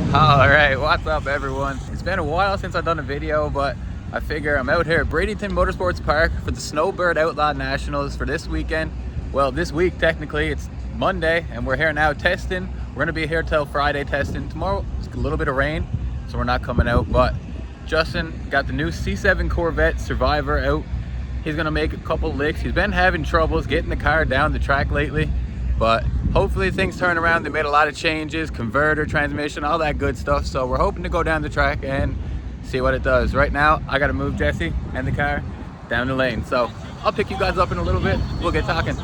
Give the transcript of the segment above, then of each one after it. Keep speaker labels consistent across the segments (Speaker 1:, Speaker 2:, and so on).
Speaker 1: Alright, what's up everyone? It's been a while since I've done a video, but I figure I'm out here at Bradenton Motorsports Park for the Snowbird Outlaw Nationals for this weekend. Well, this week technically it's Monday and we're here now testing. We're gonna be here till Friday testing. Tomorrow it's a little bit of rain, so we're not coming out, but Justin got the new C7 Corvette Survivor out. He's gonna make a couple licks. He's been having troubles getting the car down the track lately, but hopefully things turn around. They made a lot of changes, converter, transmission, all that good stuff. So we're hoping to go down the track and see what it does. Right now, I gotta move Jesse and the car down the lane. So I'll pick you guys up in a little bit. We'll get talking.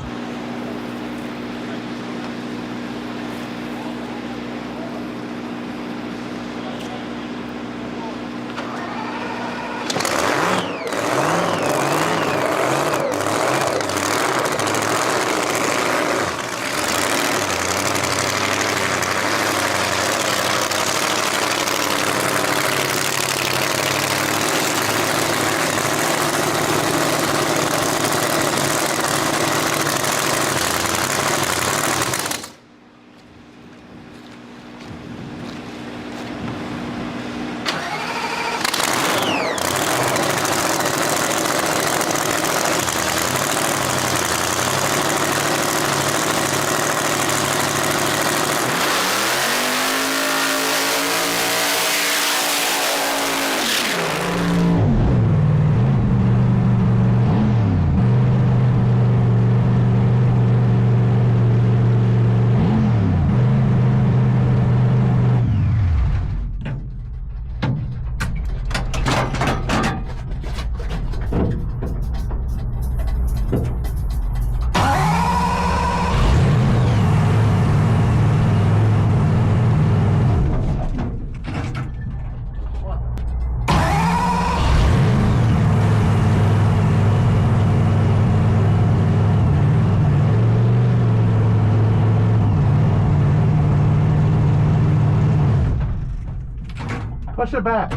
Speaker 2: Push it back.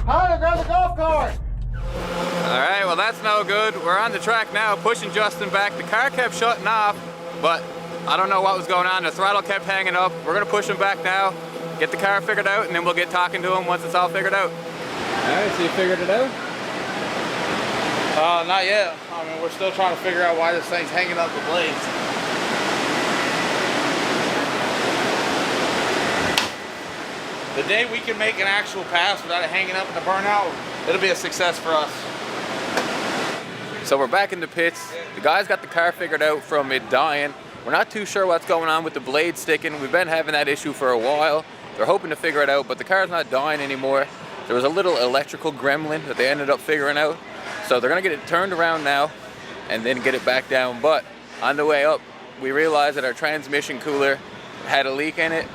Speaker 2: Hunter, grab the golf cart.
Speaker 1: Alright, well that's no good. We're on the track now, pushing Justin back. The car kept shutting off, but I don't know what was going on. The throttle kept hanging up. We're gonna push him back now, get the car figured out, and then we'll get talking to him once it's all figured out. Alright, so you figured it out?
Speaker 2: Not yet. I mean, we're still trying to figure out why this thing's hanging up the blades. The day we can make an actual pass without it hanging up in the burnout, it'll be a success for us.
Speaker 1: So we're back in the pits. The guys got the car figured out from it dying. We're not too sure what's going on with the blade sticking. We've been having that issue for a while. They're hoping to figure it out, but the car's not dying anymore. There was a little electrical gremlin that they ended up figuring out. So they're gonna get it turned around now and then get it back down. But on the way up, we realized that our transmission cooler had a leak in it.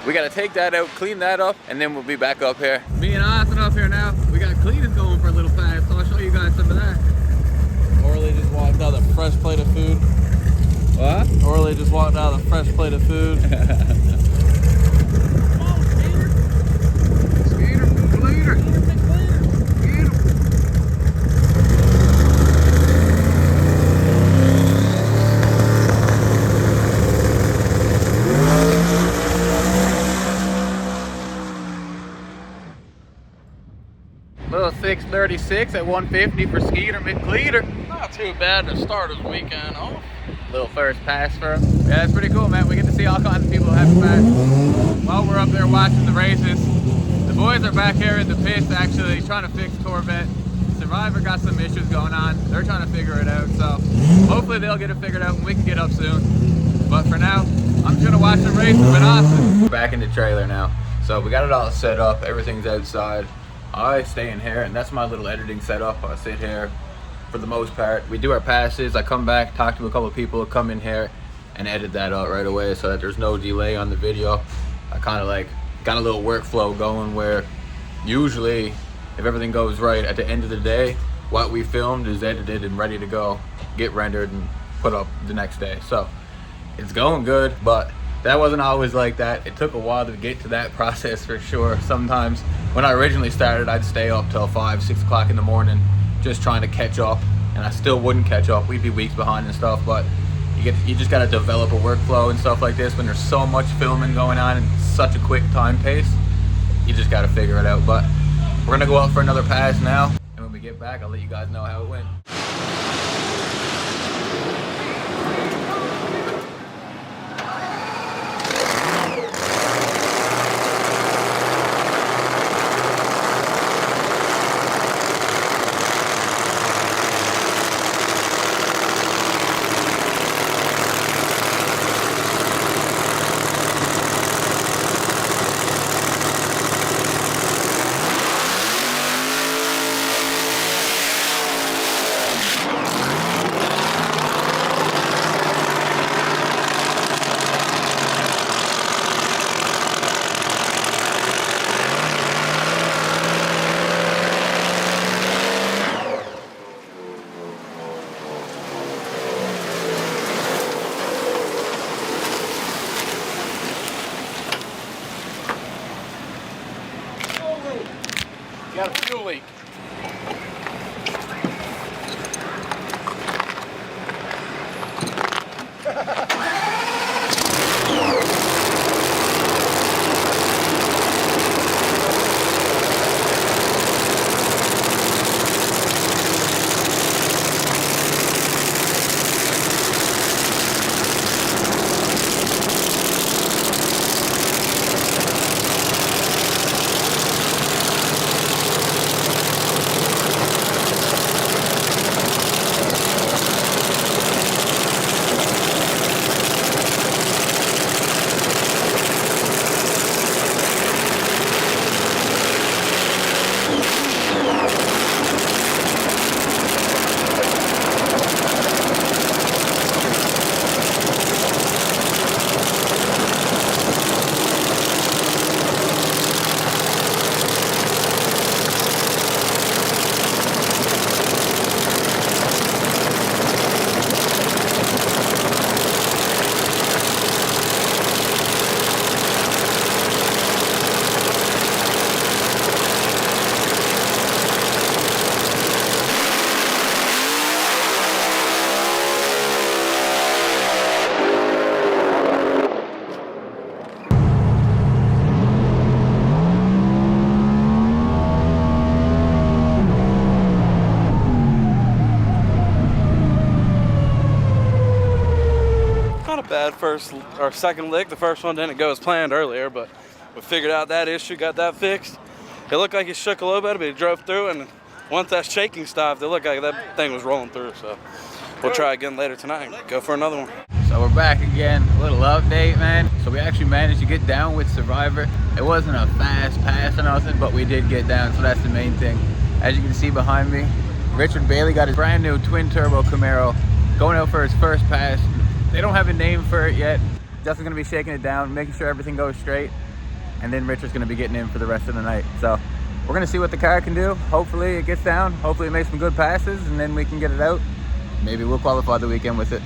Speaker 1: We gotta take that out, clean that up, and then we'll be back up here. Me and Austin up here now. We got cleaning going for a little fast, so I'll show you guys some of that.
Speaker 2: Orly just walked out a fresh plate of food.
Speaker 1: What?
Speaker 2: Orly just walked out a fresh plate of food.
Speaker 1: Little 636 at 150 for Skeeter McCleater.
Speaker 2: Not too bad to start his weekend off.
Speaker 1: Little first pass for him. Yeah, that's pretty cool, man. We get to see all kinds of people having fun while we're up there watching the races. The boys are back here in the pits actually trying to fix Corvette. Survivor got some issues going on. They're trying to figure it out, so hopefully they'll get it figured out and we can get up soon. But for now, I'm just gonna watch the race. It's been awesome. We're back in the trailer now. So we got it all set up. Everything's outside. I stay in here, and that's my little editing setup. I sit here for the most part. We do our passes. I come back, talk to a couple of people, come in here and edit that out right away so that there's no delay on the video. I kind of like got a little workflow going where usually if everything goes right at the end of the day, what we filmed is edited and ready to go, get rendered and put up the next day. So it's going good, but that wasn't always like that. It took a while to get to that process for sure. Sometimes when I originally started, I'd stay up till 5, 6 o'clock in the morning just trying to catch up, and I still wouldn't catch up. We'd be weeks behind and stuff, but You just got to develop a workflow and stuff like this when there's so much filming going on and such a quick time pace. You just got to figure it out. But we're gonna go out for another pass now, and when we get back, I'll let you guys know how it went.
Speaker 2: You got a fuel leak. Bad first or second lick. The first one didn't go as planned earlier, but we figured out that issue, got that fixed. It looked like it shook a little bit, but it drove through, and once that shaking stopped, it looked like that thing was rolling through. So we'll try again later tonight and go for another one.
Speaker 1: So we're back again, a little update, man. So we actually managed to get down with Survivor. It wasn't a fast pass or nothing, but we did get down, so that's the main thing. As you can see behind me, Richard Bailey got his brand new twin turbo Camaro going out for his first pass. They don't have a name for it yet. Justin's gonna be shaking it down, making sure everything goes straight, and then Richard's gonna be getting in for the rest of the night. So we're gonna see what the car can do. Hopefully it gets down, hopefully it makes some good passes, and then we can get it out. Maybe we'll qualify the weekend with it.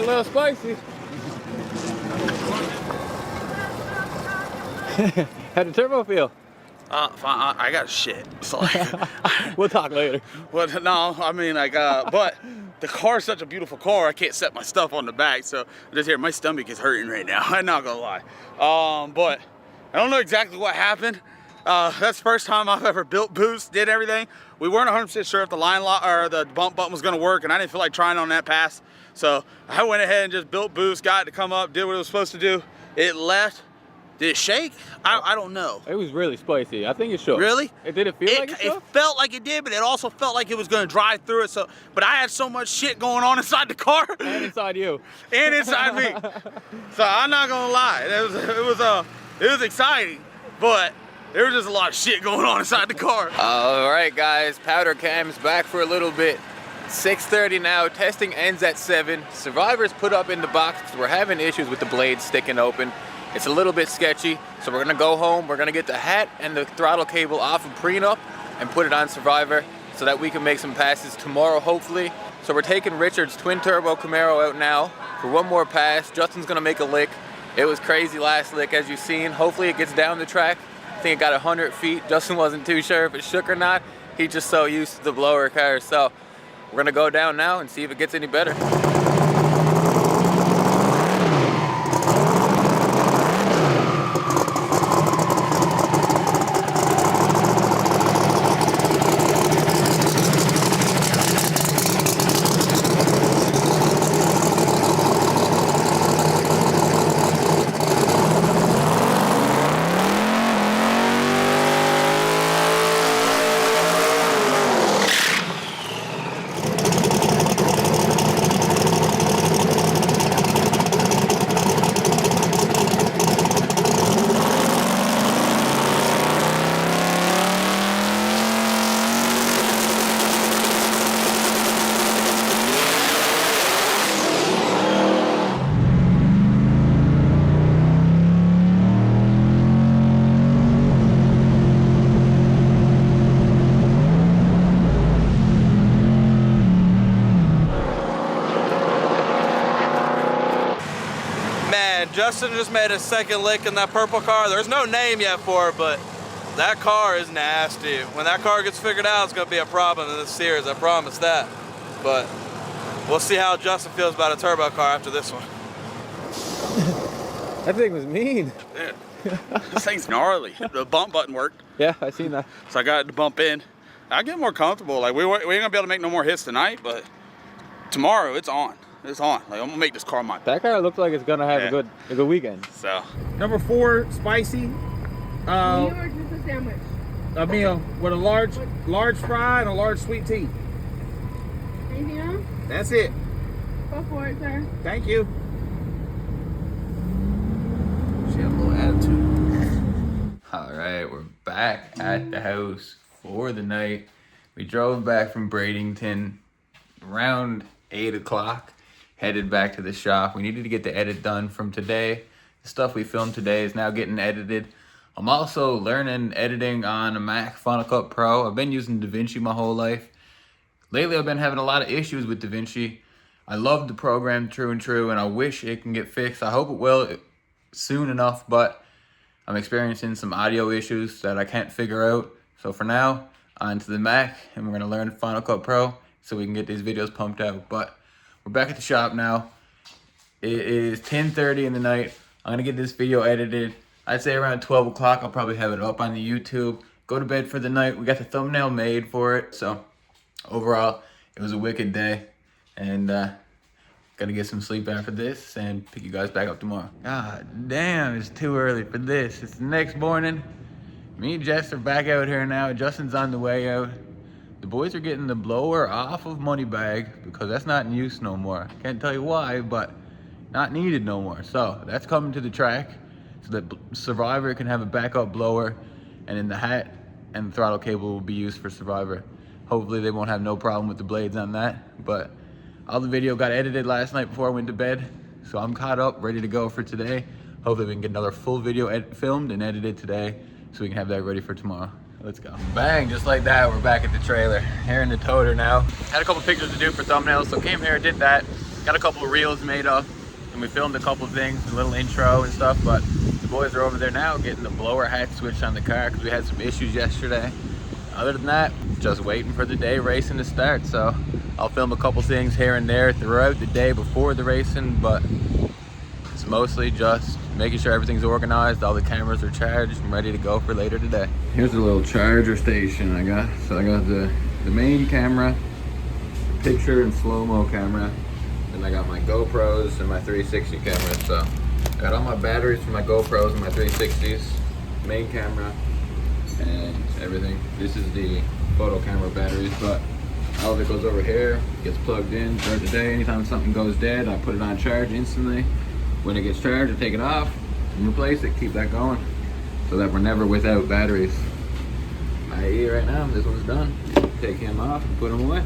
Speaker 1: getting a little spicy. How'd the turbo feel?
Speaker 3: Fine. I got shit. So
Speaker 1: We'll talk later.
Speaker 3: well, no, I mean like, but the car's such a beautiful car. I can't set my stuff on the back, so just here, my stomach is hurting right now. I'm not gonna lie. But I don't know exactly what happened. That's the first time I've ever built boost, did everything. We weren't 100% sure if the line lock or the bump button was gonna work, and I didn't feel like trying on that pass. So I went ahead and just built boost, got it to come up, did what it was supposed to do. It left. Did it shake? I don't know.
Speaker 1: It was really spicy. I think it shook.
Speaker 3: Really?
Speaker 1: Did it feel like it shook?
Speaker 3: It felt like it did, but it also felt like it was gonna drive through it. So, but I had so much shit going on inside the car.
Speaker 1: And inside you.
Speaker 3: And inside me. So I'm not gonna lie. It was exciting, but there was just a lot of shit going on inside the car.
Speaker 1: All right, guys. Powder cam's back for a little bit. 6:30 now. Testing ends at 7. Survivors put up in the box because we're having issues with the blades sticking open. It's a little bit sketchy, so we're gonna go home. We're gonna get the hat and the throttle cable off of prenup and put it on Survivor so that we can make some passes tomorrow, hopefully. So we're taking Richard's twin turbo Camaro out now for one more pass. Justin's gonna make a lick. It was crazy last lick, as you've seen. Hopefully it gets down the track. I think it got 100 feet. Justin wasn't too sure if it shook or not. He's just so used to the blower car. So we're gonna go down now and see if it gets any better.
Speaker 2: Justin just made a second lick in that purple car. There's no name yet for it, but that car is nasty. When that car gets figured out, it's gonna be a problem in this series, I promise that. But we'll see how Justin feels about a turbo car after this one.
Speaker 1: That thing was mean.
Speaker 3: Man, this thing's gnarly. The bump button worked.
Speaker 1: Yeah, I seen that.
Speaker 3: So I got to bump in. I get more comfortable. Like we ain't gonna be able to make no more hits tonight, but tomorrow it's on. It's on. Like I'm gonna make this car mine.
Speaker 1: That car looks like it's gonna have a good weekend.
Speaker 3: So
Speaker 4: Number 4, spicy.
Speaker 5: Meal or just a sandwich?
Speaker 4: A meal with a large fry and a large sweet tea.
Speaker 5: Anything else?
Speaker 4: That's it.
Speaker 5: Go for it, sir.
Speaker 4: Thank you.
Speaker 3: she had a little attitude.
Speaker 1: All right, we're back at the house for the night. We drove back from Bradenton around 8 o'clock, headed back to the shop. We needed to get the edit done from today. The stuff we filmed today is now getting edited. I'm also learning editing on a Mac Final Cut Pro. I've been using DaVinci my whole life. Lately, I've been having a lot of issues with DaVinci. I love the program true and true, and I wish it can get fixed. I hope it will soon enough, but I'm experiencing some audio issues that I can't figure out. So for now, onto the Mac, and we're gonna learn Final Cut Pro so we can get these videos pumped out. But we're back at the shop now. It is 10:30 in the night. I'm gonna get this video edited. I'd say around 12 o'clock, I'll probably have it up on the YouTube. Go to bed for the night. We got the thumbnail made for it. So overall, it was a wicked day. And gotta get some sleep after this and pick you guys back up tomorrow. God damn, it's too early for this. It's the next morning. Me and Jess are back out here now. Justin's on the way out. The boys are getting the blower off of Moneybag because that's not in use no more. Can't tell you why, but not needed no more. So that's coming to the track so that Survivor can have a backup blower, and then the hat and the throttle cable will be used for Survivor. Hopefully they won't have no problem with the blades on that, but all the video got edited last night before I went to bed, so I'm caught up, ready to go for today. Hopefully we can get another full video filmed and edited today so we can have that ready for tomorrow. Let's go. Bang, just like that, we're back at the trailer. Here in the toter now. Had a couple pictures to do for thumbnails, so came here, did that. Got a couple of reels made up, and we filmed a couple of things, a little intro and stuff, but the boys are over there now getting the blower hat switched on the car because we had some issues yesterday. Other than that, just waiting for the day racing to start, so I'll film a couple things here and there throughout the day before the racing, but it's mostly just making sure everything's organized, all the cameras are charged and ready to go for later today. Here's a little charger station I got. So I got the main camera, picture and slow-mo camera, and I got my GoPros and my 360 camera. So I got all my batteries for my GoPros and my 360s, main camera, and everything. This is the photo camera batteries, but all of it goes over here, gets plugged in throughout the day. Anytime something goes dead, I put it on charge instantly. When it gets charged, I take it off and replace it, keep that going, so that we're never without batteries. i.e. right now, this one's done. Take him off and put him away.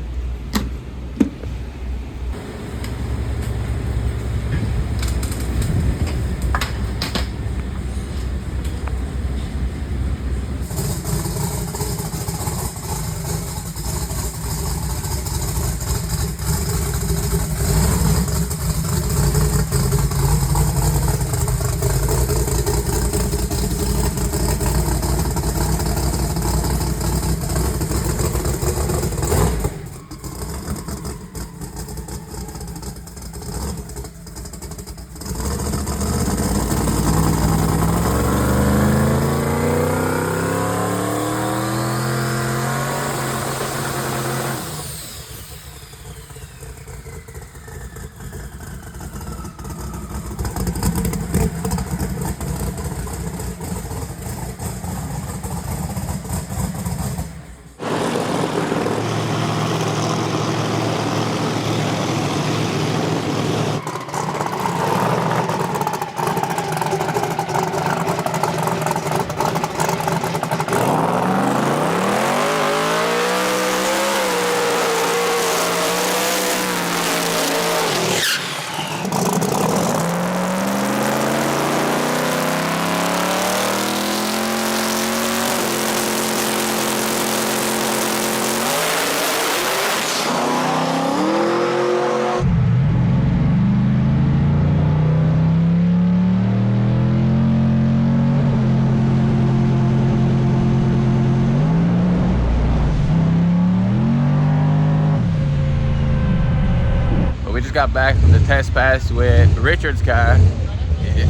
Speaker 1: Got back from the test pass with Richard's car.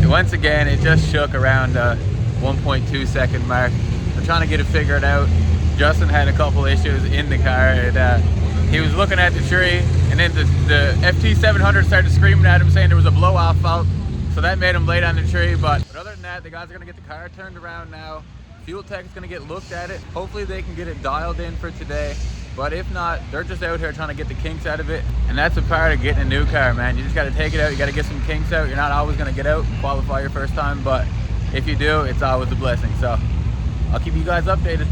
Speaker 1: Once again, it just shook around the 1.2 second mark. We're trying to get it figured out. Justin had a couple issues in the car, and he was looking at the tree, and then the FT700 started screaming at him saying there was a blow-off fault, so that made him late on the tree. But other than that, the guys are gonna get the car turned around now. Fuel Tech is gonna get looked at it. Hopefully they can get it dialed in for today. But if not, they're just out here trying to get the kinks out of it. And that's a part of getting a new car, man. You just gotta take it out, you gotta get some kinks out. You're not always gonna get out and qualify your first time, but if you do, it's always a blessing. So I'll keep you guys updated.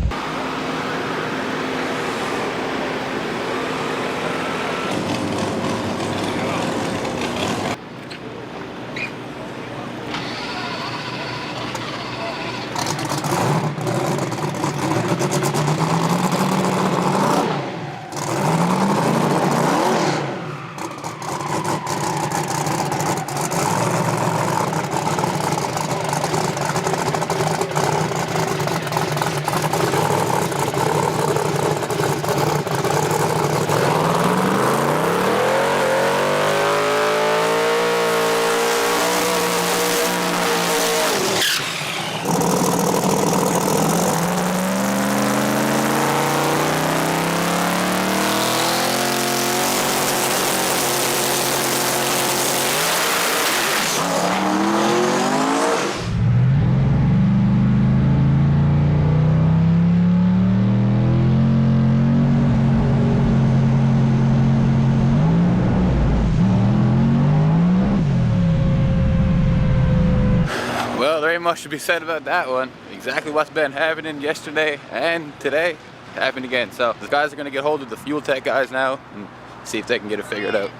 Speaker 1: Well, there ain't much to be said about that one. Exactly what's been happening yesterday and today happened again. So the guys are gonna get hold of the Fuel Tech guys now and see if they can get it figured out.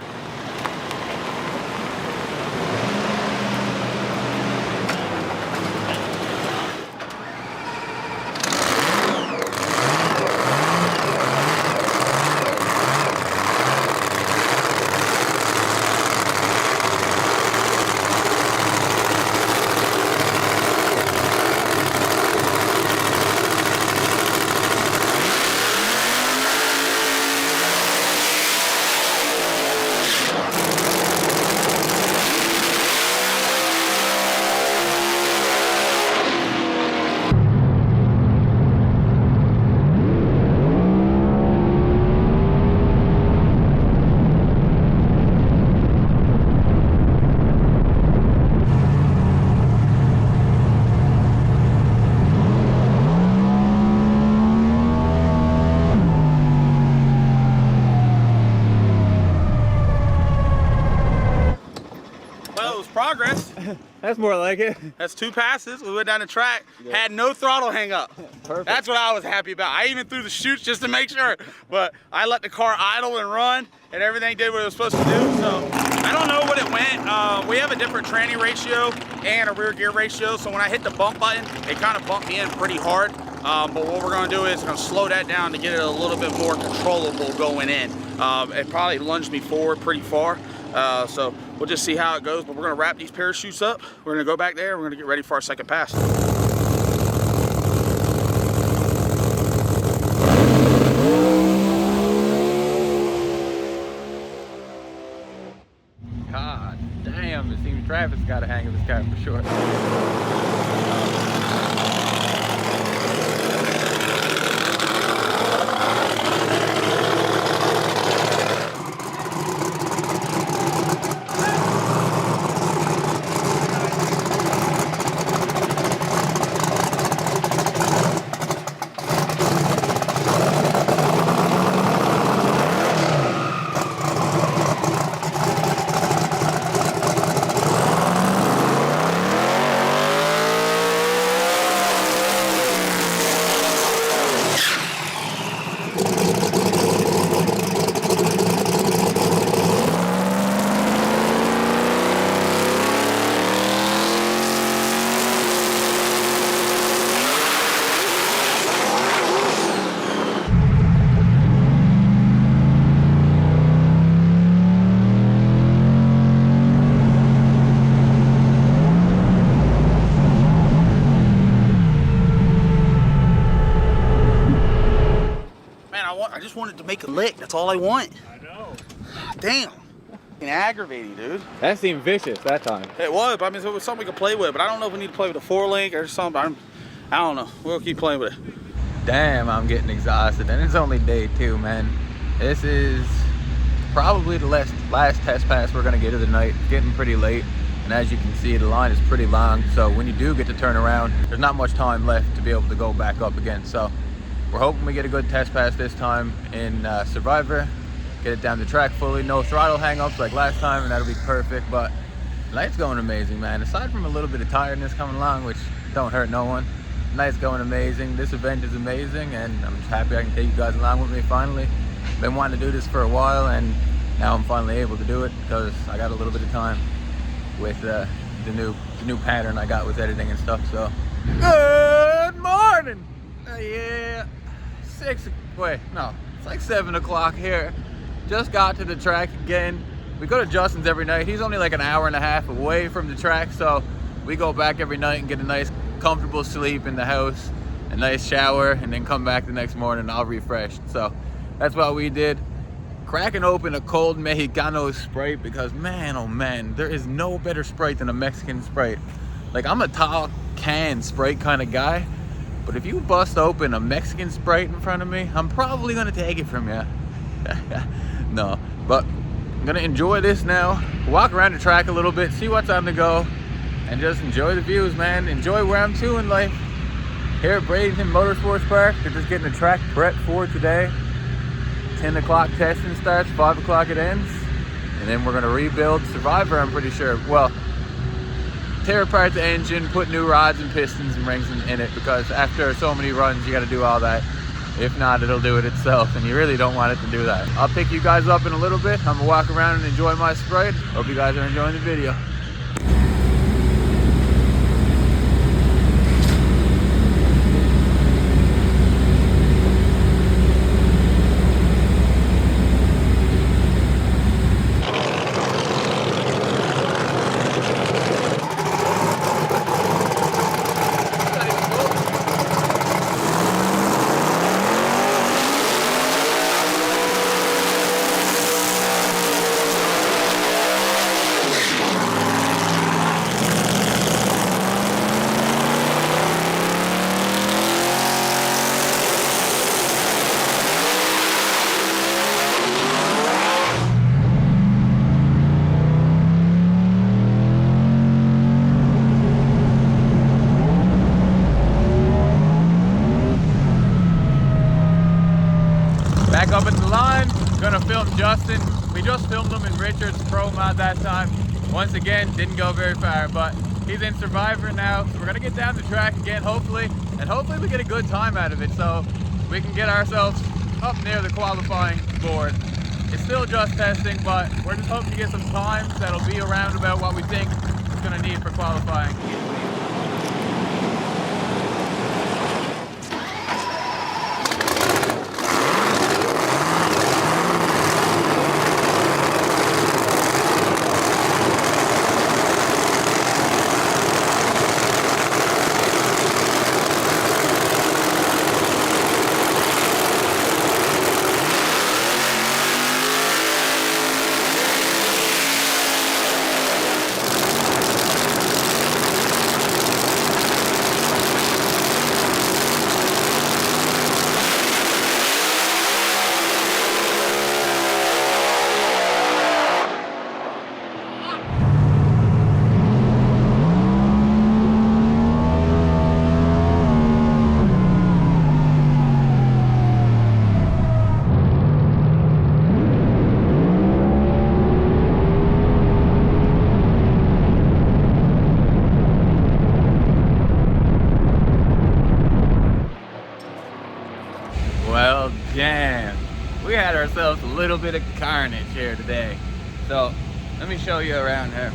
Speaker 1: That's more like it.
Speaker 3: That's 2 passes. We went down the track, had no throttle hang up.
Speaker 1: Perfect.
Speaker 3: That's what I was happy about. I even threw the chutes just to make sure, but I let the car idle and run, and everything did what it was supposed to do. So I don't know what it went. We have a different tranny ratio and a rear gear ratio. So when I hit the bump button, it kind of bumped me in pretty hard. But what we're gonna do is gonna slow that down to get it a little bit more controllable going in. It probably lunged me forward pretty far. So we'll just see how it goes, but we're gonna wrap these parachutes up. We're gonna go back there. We're gonna get ready for our second pass.
Speaker 1: God damn, it seems Travis got a hang of this car for sure.
Speaker 3: I just wanted to make a lick. That's all I want.
Speaker 1: I know.
Speaker 3: Damn. Fucking aggravating, dude.
Speaker 1: That seemed vicious that time.
Speaker 3: It was, but I mean, it was something we could play with, but I don't know if we need to play with a 4-link or something. I don't know. We'll keep playing with it.
Speaker 1: Damn, I'm getting exhausted, and it's only day 2, man. This is probably the last test pass we're gonna get of the night. It's getting pretty late, and as you can see, the line is pretty long, so when you do get to turn around, there's not much time left to be able to go back up again. So we're hoping we get a good test pass this time in Survivor, get it down the track fully, no throttle hang-ups like last time, and that'll be perfect. But night's going amazing, man. Aside from a little bit of tiredness coming along, which don't hurt no one, night's going amazing. This event is amazing, and I'm just happy I can take you guys along with me finally. Been wanting to do this for a while, and now I'm finally able to do it because I got a little bit of time with the new pattern I got with editing and stuff. So good morning. Yeah, it's like 7 o'clock here. Just got to the track again. We go to Justin's every night. He's only like an hour and a half away from the track, so we go back every night and get a nice comfortable sleep in the house, a nice shower, and then come back the next morning all refreshed. So that's what we did. Cracking open a cold Mexicano Sprite because, man, oh man, there is no better Sprite than a Mexican Sprite. Like, I'm a tall can Sprite kind of guy, but if you bust open a Mexican Sprite in front of me, I'm probably gonna take it from you. No, but I'm gonna enjoy this now, walk around the track a little bit, see what's on the go, and just enjoy the views, man. Enjoy where I'm to in life. Here at Bradenton Motorsports Park, they're just getting the track prepped for today. 10 o'clock testing starts, 5 o'clock it ends, and then we're gonna rebuild Survivor, I'm pretty sure. Well, tear apart the engine, put new rods and pistons and rings in it, because after so many runs, you gotta do all that. If not, it'll do it itself, and you really don't want it to do that. I'll pick you guys up in a little bit. I'm gonna walk around and enjoy my Sprite. Hope you guys are enjoying the video. Back up at the line, gonna film Justin. We just filmed him in Richard's Pro Mod that time. once again, didn't go very far, but he's in Survivor now, so we're gonna get down the track again, hopefully, and hopefully we get a good time out of it, so we can get ourselves up near the qualifying board. It's still just testing, but we're just hoping to get some times that'll be around about what we think it's gonna need for qualifying. Well, damn. We had ourselves a little bit of carnage here today. So, let me show you around here.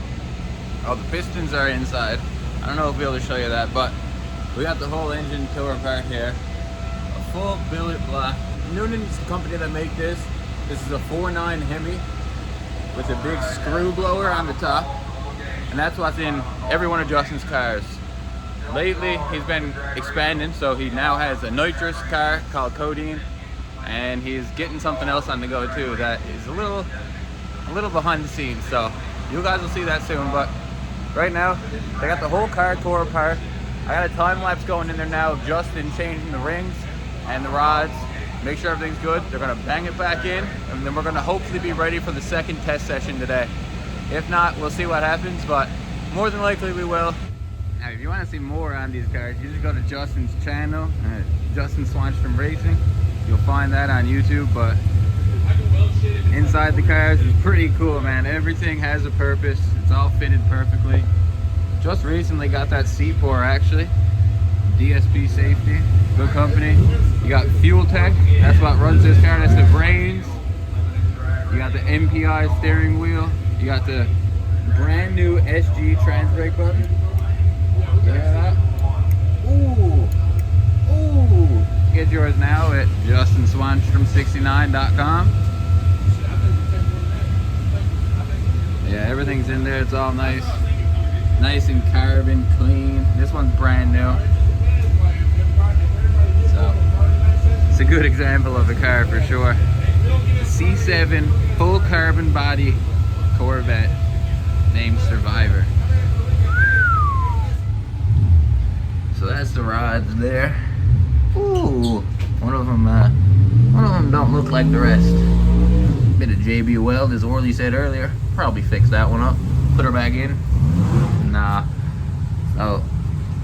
Speaker 1: Oh, the pistons are inside. I don't know if I'll be able to show you that, but we got the whole engine tore apart here. A full billet block. Noonan's the company that make this. This is a 4.9 Hemi with a big screw blower on the top. And that's what's in every one of Justin's cars. Lately, he's been expanding, so he now has a nitrous car called Codeine, and he's getting something else on the go too that is a little behind the scenes. So you guys will see that soon. But right now, they got the whole car tore apart. I got a time lapse going in there now of Justin changing the rings and the rods, make sure everything's good. They're gonna bang it back in, and then we're gonna hopefully be ready for the second test session today. If not, we'll see what happens, but more than likely we will. Now, if you want to see more on these cars, you just go to Justin's channel, Justin Swanstrom Racing. You'll find that on YouTube, but inside the cars is pretty cool, man. Everything has a purpose. It's all fitted perfectly. Just recently got that seat bore, actually. DSP Safety, good company. You got Fuel Tech, that's what runs this car, that's the brains. You got the MPI steering wheel. You got the brand new SG trans brake button. You hear that? Ooh, ooh. Get yours now at JustinSwanstrom69.com. Yeah, everything's in there. It's all nice and carbon clean. This one's brand new. So it's a good example of a car for sure. C7 full carbon body Corvette named Survivor. So that's the rods there. Ooh, one of them don't look like the rest. Bit of JB Weld, as Orly said earlier. Probably fix that one up. Put her back in. Nah. So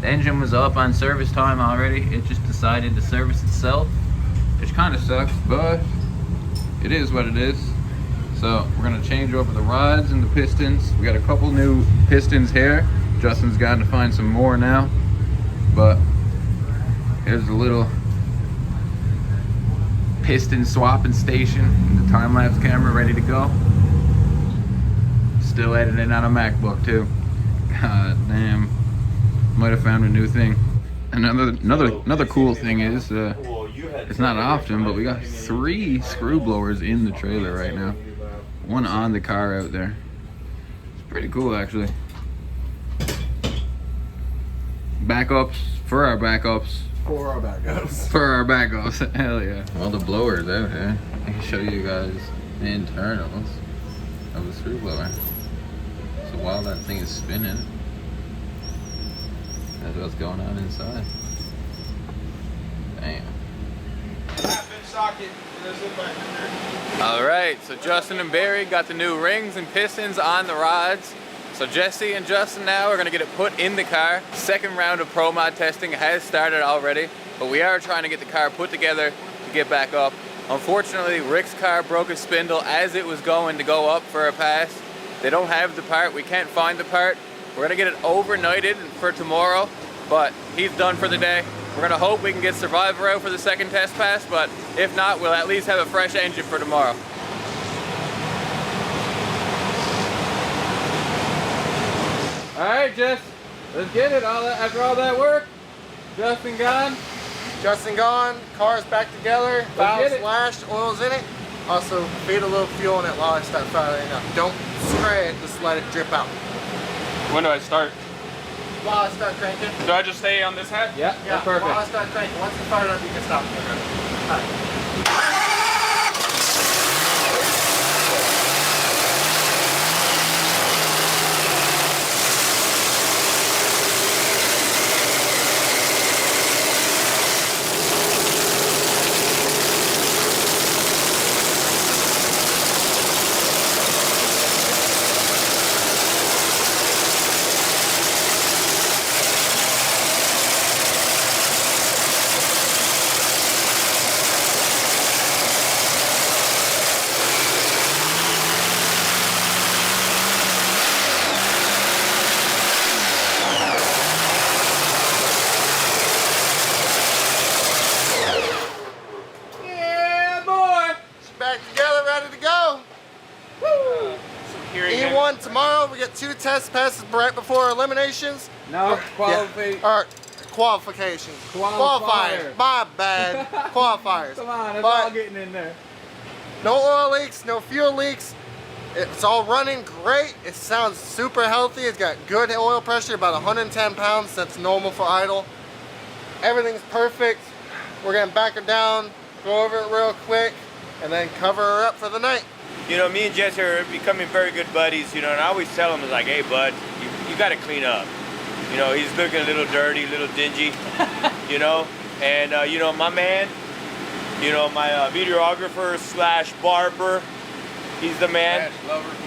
Speaker 1: the engine was up on service time already. It just decided to service itself, which kind of sucks, but it is what it is. So we're gonna change over the rods and the pistons. We got a couple new pistons here. Justin's got to find some more now. But here's a little piston swapping station and the time-lapse camera ready to go. Still editing on a MacBook too. God damn. Might have found a new thing. Another cool thing is it's not often, but we got 3 screw blowers in the trailer right now. One on the car out there. It's pretty cool actually. Backups for our backups.
Speaker 4: For our backups.
Speaker 1: For our backups. Hell yeah. All the blowers out here. I can show you guys the internals of the screw blower. So while that thing is spinning, that's what's going on inside. Damn. Alright, so Justin and Barry got the new rings and pistons on the rods. So Jesse and Justin now are going to get it put in the car. Second round of Pro Mod testing has started already, but we are trying to get the car put together to get back up. Unfortunately, Rick's car broke a spindle as it was going to go up for a pass, They don't have the part. We can't find the part. We're gonna get it overnighted for tomorrow, but he's done for the day. We're gonna hope we can get Survivor out for the second test pass, but if not, we'll at least have a fresh engine for tomorrow. All right, Jess, let's get it. After all that work, Justin gone.
Speaker 6: Justin gone, car's back together, valves lashed, oil's in it. Also, feed a little fuel in it while I start firing up. Don't spray it, just let it drip out.
Speaker 3: When do I start?
Speaker 6: While I start cranking.
Speaker 3: Do I just stay on this hat?
Speaker 1: Yeah,
Speaker 6: Yeah,
Speaker 1: that's perfect.
Speaker 6: while I start cranking. Once it's fired up, you can stop. All right. E1 tomorrow. We get 2 test passes right before eliminations.
Speaker 1: No,
Speaker 6: qualifications.
Speaker 1: Qualifier.
Speaker 6: My bad. Qualifiers.
Speaker 1: Come on, it's all getting in there.
Speaker 6: No oil leaks, no fuel leaks. It's all running great. It sounds super healthy. It's got good oil pressure, about 110 pounds. That's normal for idle. Everything's perfect. We're gonna back her down, go over it real quick, and then cover her up for the night.
Speaker 7: You know, me and Jesse are becoming very good buddies, you know, and I always tell him, like, hey, bud, you got to clean up. You know, he's looking a little dirty, a little dingy, you know, and, you know, my man, you know, my videographer / barber, he's the man.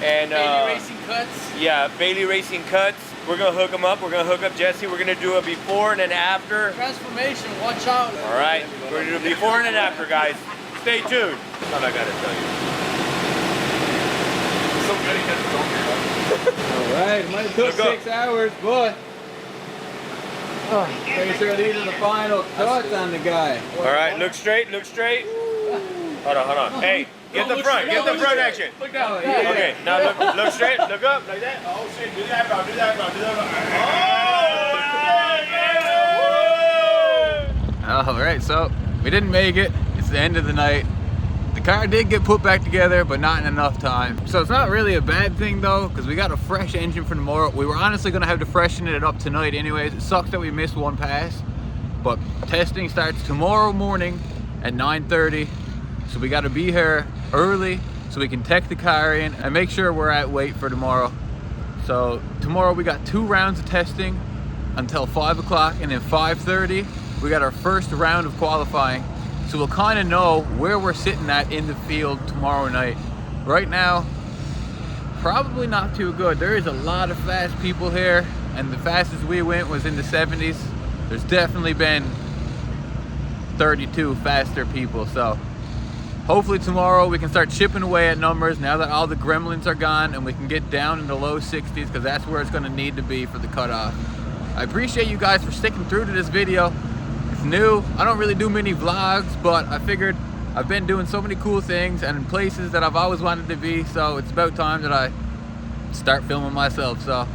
Speaker 7: And
Speaker 1: Bailey Racing Cuts.
Speaker 7: Yeah, Bailey Racing Cuts. We're going to hook him up. We're going to hook up Jesse. We're going to do a before and an after.
Speaker 1: Transformation, watch out.
Speaker 7: All right, we're going to do a before and an after, guys. Stay tuned. That's all I got to tell you.
Speaker 1: Alright, might took 6 hours, but pretty sure these are the final cuts on the guy.
Speaker 7: Alright, look straight, look straight. Hold on. Hey, get the front action.
Speaker 1: Look down.
Speaker 7: Okay, now look straight, look up, like that. Oh shit, do that, bro, do that. Oh!
Speaker 1: Alright, so we didn't make it. It's the end of the night. The car did get put back together, but not in enough time. So it's not really a bad thing though, because we got a fresh engine for tomorrow. We were honestly gonna have to freshen it up tonight anyways. It sucks that we missed one pass, but testing starts tomorrow morning at 9:30. So we gotta be here early so we can tech the car in and make sure we're at weight for tomorrow. So tomorrow we got 2 rounds of testing until 5 o'clock, and then 5:30, we got our first round of qualifying. So we'll kind of know where we're sitting at in the field tomorrow night. Right now, probably not too good. There is a lot of fast people here, and the fastest we went was in the 70s. There's definitely been 32 faster people, so hopefully tomorrow we can start chipping away at numbers now that all the gremlins are gone, and we can get down in the low 60s, because that's where it's going to need to be for the cutoff. I appreciate you guys for sticking through to this video. It's new. I don't really do many vlogs, but I figured I've been doing so many cool things and in places that I've always wanted to be, so it's about time that I start filming myself. So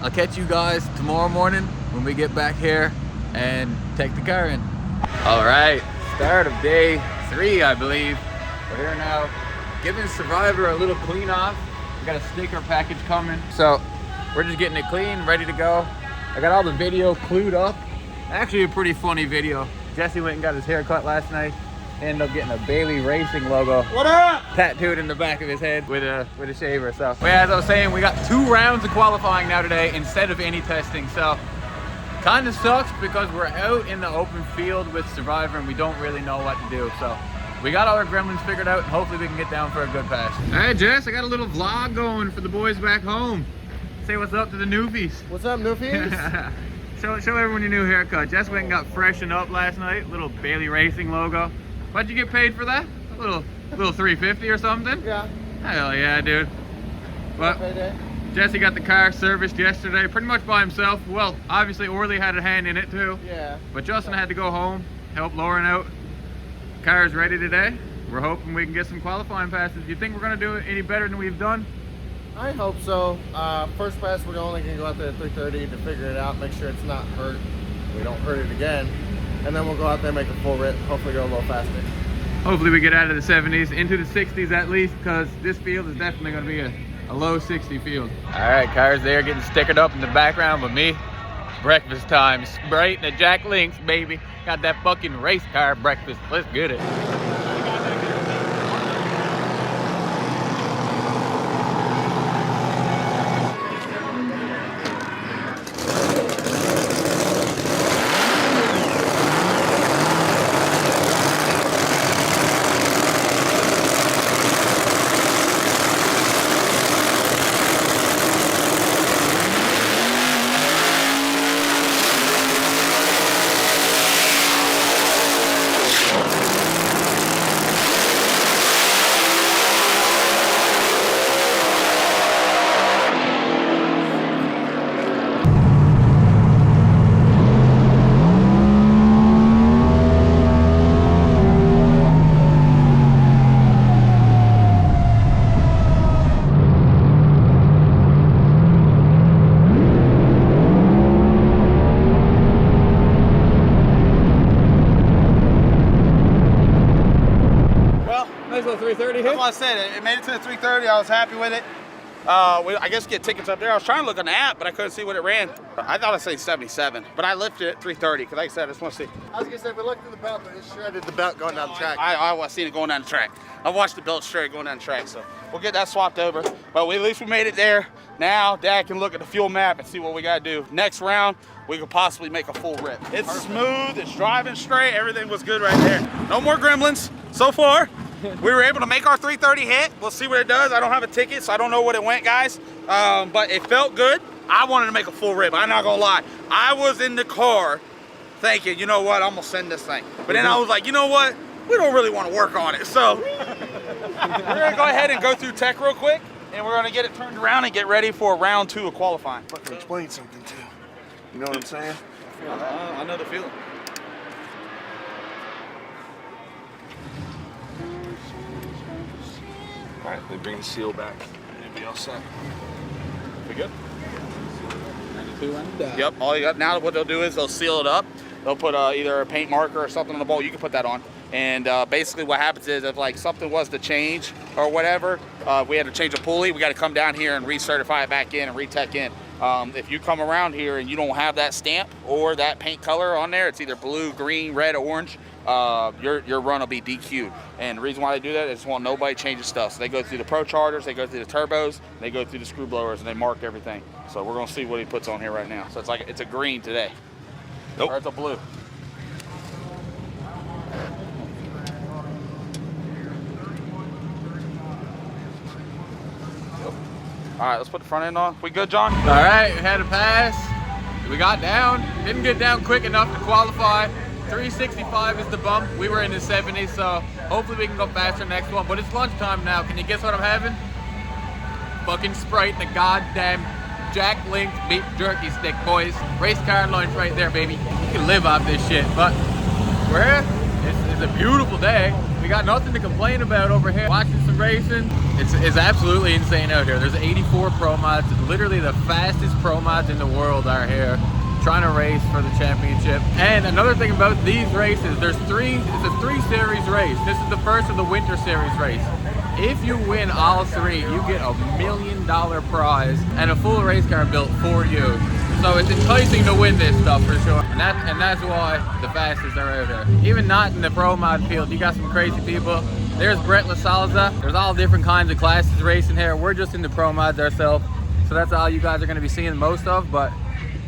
Speaker 1: I'll catch you guys tomorrow morning when we get back here and take the car in. All right, start of day 3, I believe. We're here now, giving Survivor a little clean off. We got a sticker package coming, so we're just getting it clean, ready to go. I got all the video clued up. Actually a pretty funny video. Jesse went and got his hair cut last night. Ended up getting a Bailey Racing logo tattooed in the back of his head with a shaver. So as I was saying, we got 2 rounds of qualifying now today instead of any testing. So kind of sucks because we're out in the open field with Survivor and we don't really know what to do. So we got all our gremlins figured out, and hopefully we can get down for a good pass. All right, Jess, I got a little vlog going for the boys back home. Say what's up to the newbies.
Speaker 6: What's up, newbies?
Speaker 1: Show everyone your new haircut. Jess went and got freshened up last night. Little Bailey Racing logo. What'd you get paid for that? A little $350 or something?
Speaker 6: Yeah.
Speaker 1: Hell yeah, dude. But Jesse got the car serviced yesterday pretty much by himself. Well, obviously Orly had a hand in it too.
Speaker 6: Yeah.
Speaker 1: But Justin had to go home, help Lauren out. Car is ready today. We're hoping we can get some qualifying passes. Do you think we're going to do it any better than we've done?
Speaker 6: I hope so. First pass, we're only going to go out there at 330 to figure it out, make sure it's not hurt. We don't hurt it again. And then we'll go out there and make a full rip, hopefully go a little faster.
Speaker 1: Hopefully we get out of the 70s, into the 60s at least, because this field is definitely going to be a low 60 field. All right, cars there getting stickered up in the background, but me, breakfast time. Sprite and the Jack Links, baby. Got that fucking race car breakfast. Let's get it. Nice little 330 hit.
Speaker 3: That's what I said. It made it to the 330. I was happy with it. I guess get tickets up there. I was trying to look on the app, but I couldn't see what it ran. I thought I'd say 77, but I lifted it 330 because, like I said, I just want to see.
Speaker 6: I was going to say, if we looked at the belt, but it shredded the belt going down the track.
Speaker 3: I seen it going down the track. I watched the belt straight going down the track, so we'll get that swapped over. But at least we made it there. Now Dad can look at the fuel map and see what we got to do. Next round, we could possibly make a full rip. It's smooth. It's driving straight. Everything was good right there. No more gremlins so far. We were able to make our 330 hit. We'll see what it does. I don't have a ticket, so I don't know what it went, guys. But it felt good. I wanted to make a full rip. I'm not gonna lie. I was in the car thinking, you know what, I'm gonna send this thing. But then I was like, you know what? We don't really want to work on it. So we're gonna go ahead and go through tech real quick, and we're gonna get it turned around and get ready for round 2 of qualifying.
Speaker 8: Fucking explain something too. You know what I'm saying?
Speaker 3: I know the feeling.
Speaker 8: All right, they bring the seal back. And be all set.
Speaker 3: We good? Yep, all you got now, what they'll do is they'll seal it up. They'll put either a paint marker or something on the bolt. You can put that on. And basically what happens is if like something was to change or whatever, we had to change a pulley, we got to come down here and recertify it back in and retech in. If you come around here and you don't have that stamp or that paint color on there, it's either blue, green, red, or orange, your run will be DQ'd. And the reason why they do that is just want nobody changes stuff. So they go through the Pro Chargers, they go through the turbos, they go through the screw blowers, and they mark everything. So we're gonna see what he puts on here right now. So it's a green today.
Speaker 8: Nope.
Speaker 3: Or it's a blue. All right, let's put the front end on. We good, John?
Speaker 1: All right, we had a pass. We got down. Didn't get down quick enough to qualify. 365 is the bump. We were in the 70s, so hopefully we can go faster next one. But it's lunchtime now. Can you guess what I'm having? Fucking Sprite and the goddamn Jack Links beef jerky stick, boys. Race car lunch right there, baby. You can live off this shit. But it's a beautiful day. We got nothing to complain about over here. Watching some racing. It's absolutely insane out here. There's 84 pro mods. Literally the fastest pro mods in the world are here, trying to race for the championship. And another thing about these races, it's a 3-series race. This is the first of the winter series race. If you win all 3, you get $1 million prize and a full race car built for you. So it's enticing to win this stuff for sure. And that's why the fastest are out here. Even not in the pro mod field, you got some crazy people. There's Brett LaSalza. There's all different kinds of classes racing here. We're just in the pro mods ourselves. So that's all you guys are gonna be seeing most of. But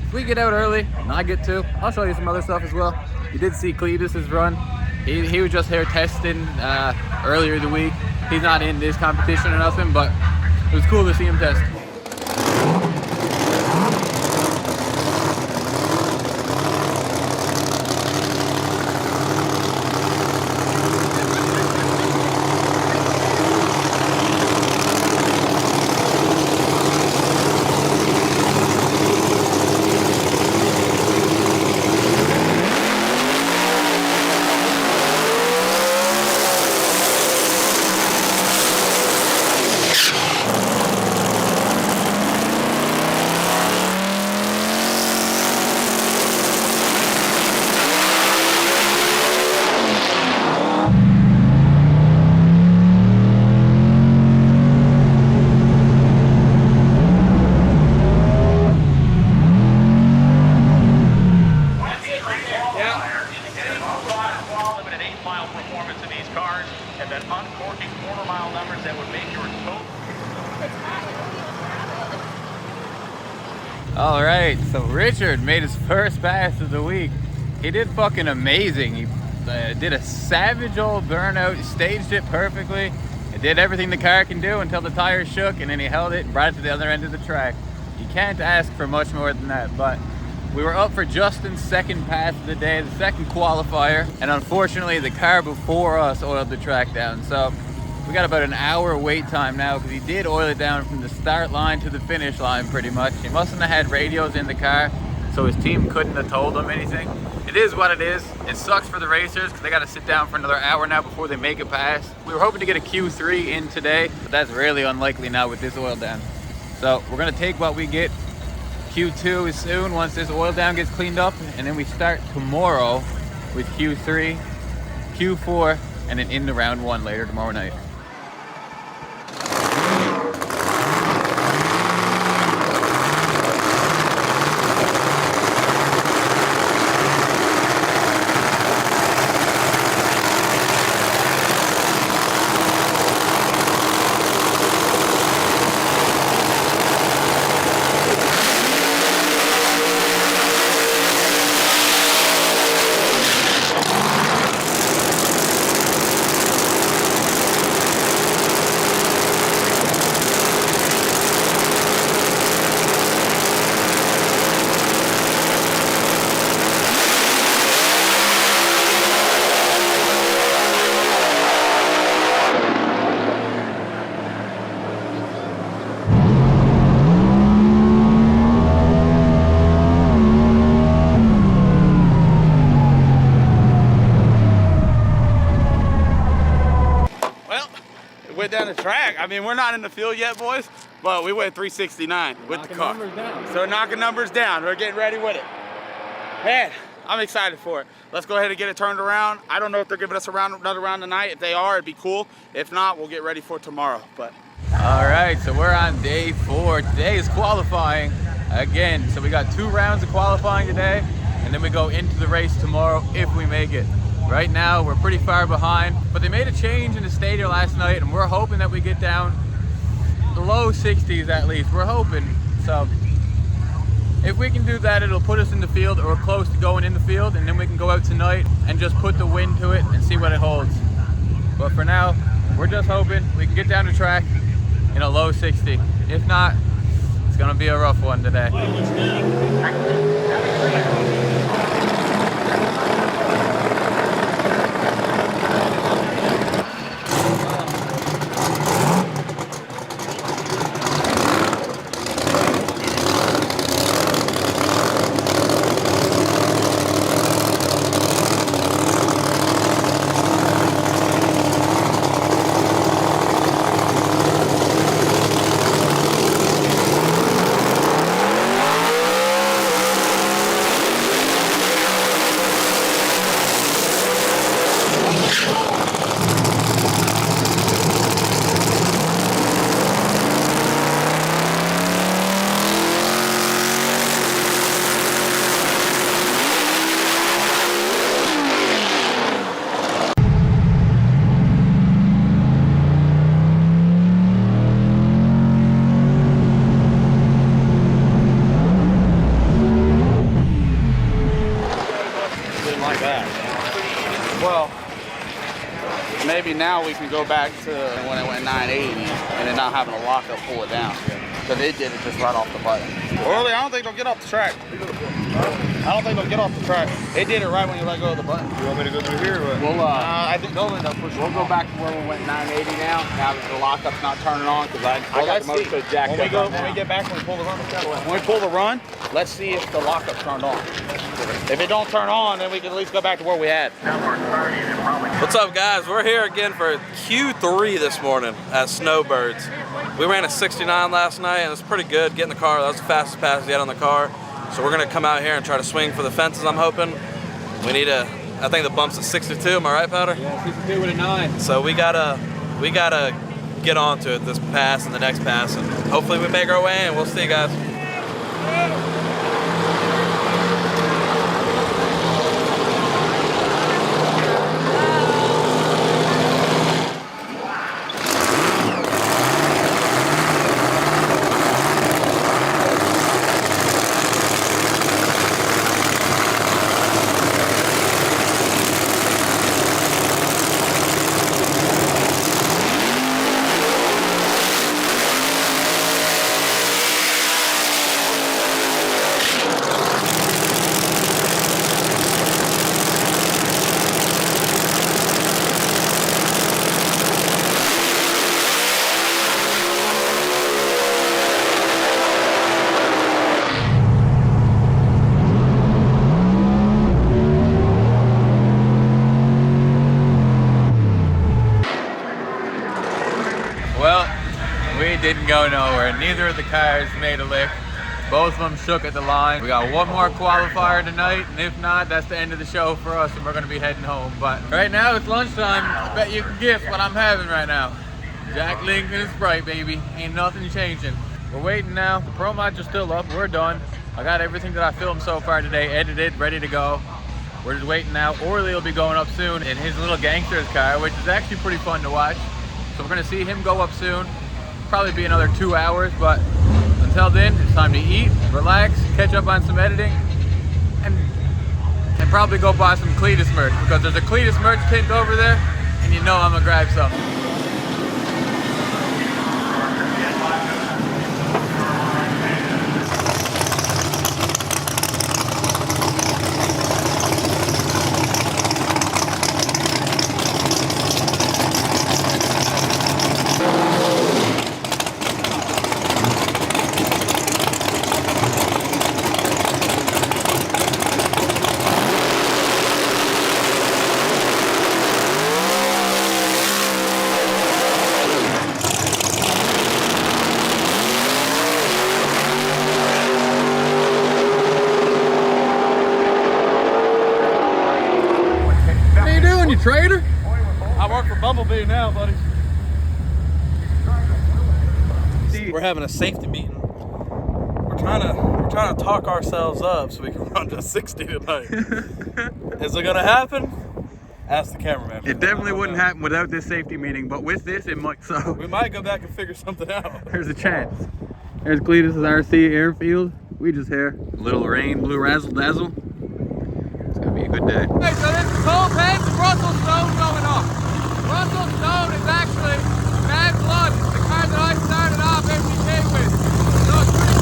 Speaker 1: if we get out early, and I get to, I'll show you some other stuff as well. You did see Cletus's run. He was just here testing earlier the week. He's not in this competition or nothing, but it was cool to see him test.
Speaker 9: performance of these cars, and then uncorking quarter-mile numbers that would make your total.
Speaker 1: All right, so Richard made his first pass of the week. He did fucking amazing. He did a savage old burnout, staged it perfectly. It did everything the car can do until the tires shook, and then he held it and brought it to the other end of the track. You can't ask for much more than that, but we were up for Justin's second pass of the day, the second qualifier, and unfortunately the car before us oiled the track down. So we got about an hour wait time now because he did oil it down from the start line to the finish line pretty much. He mustn't have had radios in the car, so his team couldn't have told him anything. It is what it is. It sucks for the racers because they got to sit down for another hour now before they make it past. We were hoping to get a Q3 in today, but that's really unlikely now with this oil down. So we're gonna take what we get. Q2 is soon once this oil down gets cleaned up, and then we start tomorrow with Q3, Q4, and then into round 1 later tomorrow night.
Speaker 3: Went down the track. I mean, we're not in the field yet, boys, but we went 369 with the car. So knocking numbers down. We're getting ready with it. Man, I'm excited for it. Let's go ahead and get it turned around. I don't know if they're giving us another round tonight. If they are, it'd be cool. If not, we'll get ready for tomorrow. But
Speaker 1: all right, so we're on day 4. Today is qualifying again. So we got 2 rounds of qualifying today, and then we go into the race tomorrow if we make it. Right now, we're pretty far behind, but they made a change in the stadia last night, and we're hoping that we get down the low 60s at least. We're hoping. So if we can do that, it'll put us in the field or close to going in the field, and then we can go out tonight and just put the wind to it and see what it holds. But for now, we're just hoping we can get down the track in a low 60. If not, it's gonna be a rough one today.
Speaker 3: well, maybe now we can go back to when it went 980 and then not having a lockup pull it down. Because they did it just right off the button. Early, I don't think they'll get off the track. I don't think they'll get off the track. They did it right when you let go of the button.
Speaker 8: You want me to go through here or what?
Speaker 3: Well, I think they'll end up pushing. We'll go back to where we went 980 now that the lockup's not turning on because I got the motor code jacked up. When we get back, when we pull the run, when we pull the run, let's see if the lockup's turned on. If it don't turn on, then we can at least go back to where we had.
Speaker 2: What's up, guys? We're here again for Q3 this morning at Snowbirds. We ran a 69 last night and it's pretty good. Getting the car, that was the fastest pass yet on the car. So we're gonna come out here and try to swing for the fences, I'm hoping. We need a, I think the bump's at 62, am I right, Powder?
Speaker 1: Yeah, 62 with a 9.
Speaker 2: So we gotta get onto it this pass and the next pass, and hopefully we make our way in. We'll see you guys.
Speaker 1: didn't go nowhere. Neither of the cars made a lick. Both of them shook at the line. We got one more qualifier tonight, and if not, that's the end of the show for us, and we're gonna be heading home. But right now it's lunchtime. I bet you can guess what I'm having right now. Jack Lincoln and Sprite, baby. Ain't nothing changing. We're waiting now. The pro mods are still up. We're done. I got everything that I filmed so far today edited, ready to go. We're just waiting now. Orly will be going up soon in his little gangster's car, which is actually pretty fun to watch. So we're gonna see him go up soon. Probably be another 2 hours, but until then, it's time to eat, relax, catch up on some editing, and probably go buy some Cletus merch, because there's a Cletus merch tent over there, and you know I'm gonna grab some. Trader?
Speaker 2: I work for Bumblebee now, buddy. We're having a safety meeting. We're trying to talk ourselves up so we can run to 60 tonight. Is it gonna happen? Ask the cameraman.
Speaker 1: It definitely wouldn't happen without this safety meeting, but with this it might. So
Speaker 2: we might go back and figure something out.
Speaker 1: There's a chance. There's Cletus' RC airfield. We just here. Little rain, blue razzle dazzle. It's gonna be a good day. Hey, so this is Cold Pens and Russell Stone going off. Russell Stone is actually Bad Blood, the car that I started off MTK with. So it's pretty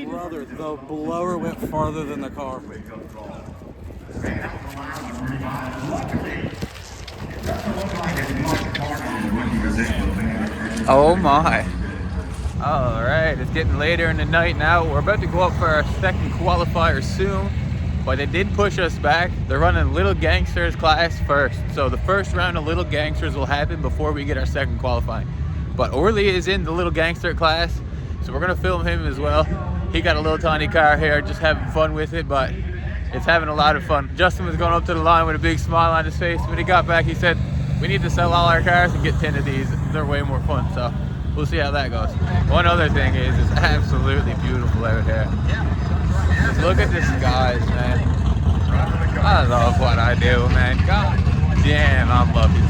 Speaker 1: cool.
Speaker 2: Brother, the blower went farther than the car.
Speaker 1: Oh my. Alright, it's getting later in the night now. We're about to go up for our second qualifier soon, but they did push us back. They're running Little Gangsters class first. So the first round of Little Gangsters will happen before we get our second qualifying. But Orly is in the Little Gangster class, so we're gonna film him as well. He got a little tiny car here, just having fun with it, but it's having a lot of fun. Justin was going up to the line with a big smile on his face. When he got back, he said, we need to sell all our cars and get 10 of these. They're way more fun, so we'll see how that goes. One other thing is, it's absolutely beautiful out here. Just look at the skies, man. I love what I do, man. God damn, I'm lucky.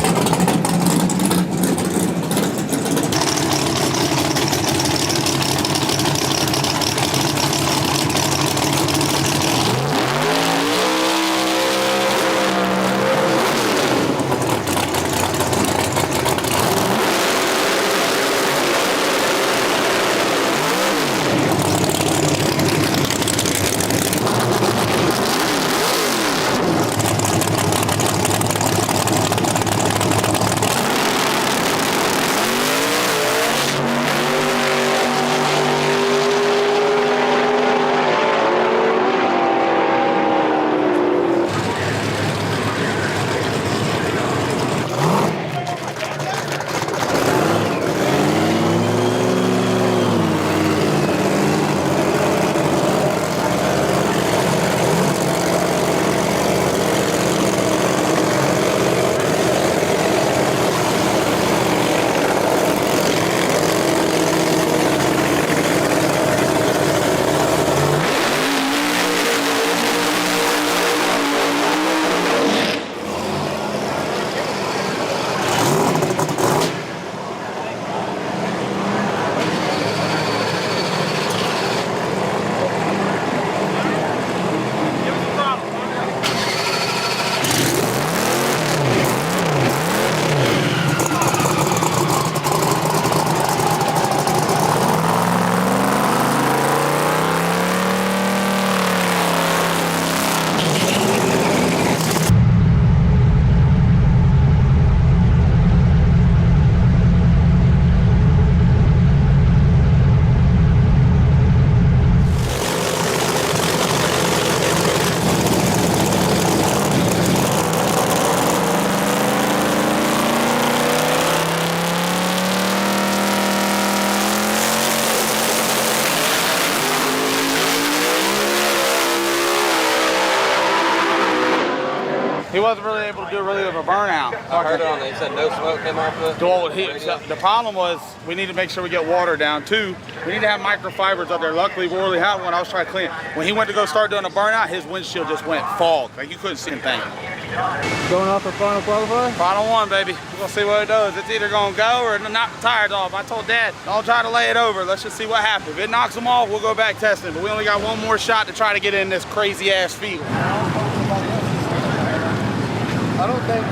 Speaker 3: wasn't really able to do really of a burnout.
Speaker 2: I heard it on there. He said no smoke came off of it.
Speaker 3: Well, the problem was we need to make sure we get water down too. We need to have microfibers up there. Luckily, we really had one. I was trying to clean it. When he went to go start doing a burnout, his windshield just went fog. Like you couldn't see anything.
Speaker 1: Going off for final qualifier?
Speaker 3: Final one, baby. We're gonna see what it does. It's either gonna go or knock the tires off. I told Dad, don't try to lay it over. Let's just see what happens. If it knocks them off, we'll go back testing. But we only got one more shot to try to get in this crazy ass field.
Speaker 6: I don't think.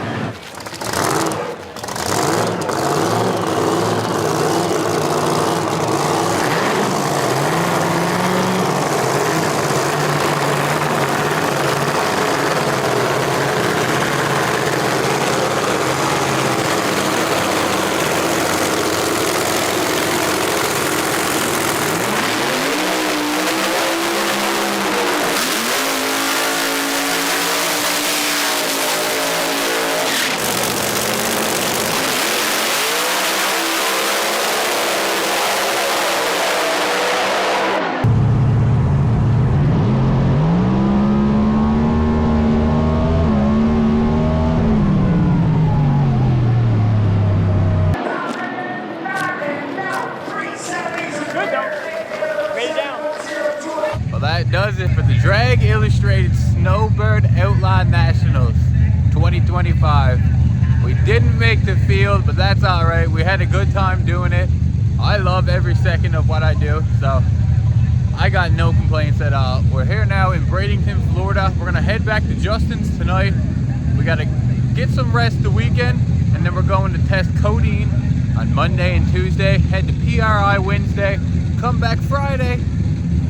Speaker 1: Well, that does it for the Drag Illustrated Snowbird Outlaw Nationals 2025. We didn't make the field, but that's all right. We had a good time doing it. I love every second of what I do, so I got no complaints at all. We're here now in Bradenton, Florida. We're gonna head back to Justin's tonight. We gotta get some rest the weekend, and then we're going to test codeine on Monday and Tuesday, head to PRI Wednesday, come back Friday,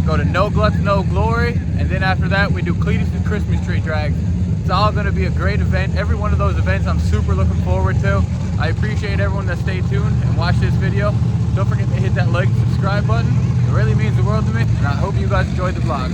Speaker 1: go to No Gluts, No Glory, and then after that we do Cletus and Christmas tree drags. It's all going to be a great event. Every one of those events I'm super looking forward to. I appreciate everyone that stayed tuned and watched this video. Don't forget to hit that like and subscribe button. It really means the world to me, and I hope you guys enjoyed the vlog.